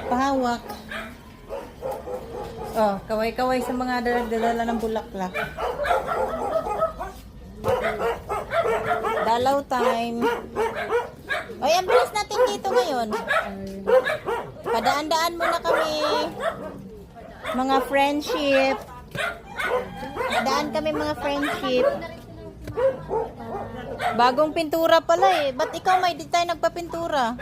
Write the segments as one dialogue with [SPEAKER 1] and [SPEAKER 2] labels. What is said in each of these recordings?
[SPEAKER 1] Pahawak. Oh, kaway-kaway sa mga dala ng bulaklak. Dalaw time. Oy, ang bilis natin dito ngayon. Padaan-daan muna kami. Mga friendship. Padaan kami mga friendship. Bagong pintura pala eh. Ba't ikaw may di tayo nagpapintura?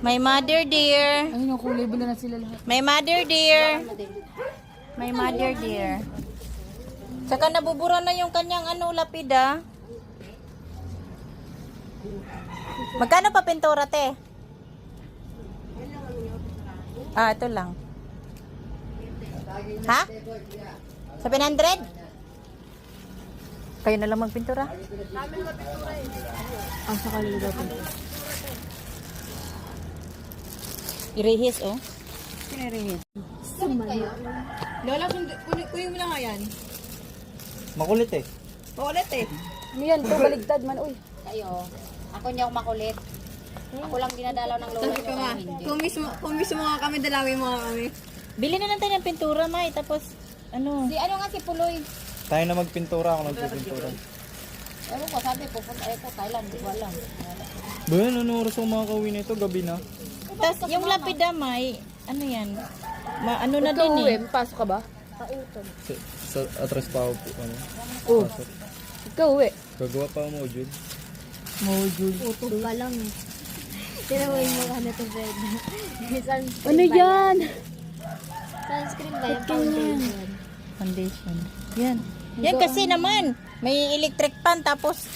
[SPEAKER 1] My mother dear.
[SPEAKER 2] Ayun, yung kulay bula na sila lahat.
[SPEAKER 1] My mother dear. My mother dear. Saka nabubura na yung kanyang lapida. Magkano pa pintura, te? Ah, ito lang. Ha? 700? Kayo na lang magpintura?
[SPEAKER 2] Ang sa kalila po.
[SPEAKER 1] Irehis, oh.
[SPEAKER 2] Pinarihis.
[SPEAKER 3] Lola, kunin mo na nga yan.
[SPEAKER 4] Makulit eh.
[SPEAKER 3] Makulit eh.
[SPEAKER 2] Ano yan? Ito baligtad man, uy.
[SPEAKER 5] Kayo. Ako hindi ako makulit. Ako lang dinadalaw ng lola
[SPEAKER 3] Sabi ko
[SPEAKER 5] niyo
[SPEAKER 3] nga,
[SPEAKER 5] kung hindi.
[SPEAKER 3] kung miss mo nga kami, dalawin mo nga kami.
[SPEAKER 1] Bili na lang tayo ng pintura, May. Tapos, ano?
[SPEAKER 5] Si ano nga si Puloy.
[SPEAKER 4] Tayo na magpintura, ako nagpipintura.
[SPEAKER 5] Ewan ko, sabi pupunta ko Thailand, di ko alam.
[SPEAKER 4] Ba yan, ano oras ako makakauwi na ito? Gabi na.
[SPEAKER 1] Tapos, yung lapida, May, ano yan? Ano na
[SPEAKER 2] Ikaw,
[SPEAKER 1] din
[SPEAKER 2] uwi.
[SPEAKER 1] eh.
[SPEAKER 2] Pasok ka ba?
[SPEAKER 4] Sa atras pa ako po. Ano?
[SPEAKER 2] Oo.
[SPEAKER 4] Pasok.
[SPEAKER 2] Ikaw, uwi.
[SPEAKER 4] Gagawa pa ako module.
[SPEAKER 5] Utog ka lang eh. Tinawin mo ka na ito, Fred. Sunscreen
[SPEAKER 2] Ano yan?
[SPEAKER 5] Sunscreen ba yung foundation?
[SPEAKER 1] Foundation. Yan. Yan kasi naman. May electric pan, tapos,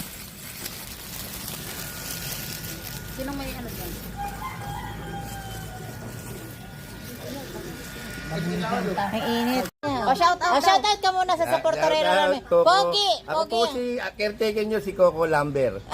[SPEAKER 5] Sino may ano dyan?
[SPEAKER 1] ang init. O, shout out ka muna sa supporterero namin. Pogi!
[SPEAKER 6] Ako po
[SPEAKER 1] Pogi!
[SPEAKER 6] si caretaker nyo, si Coco Lambert.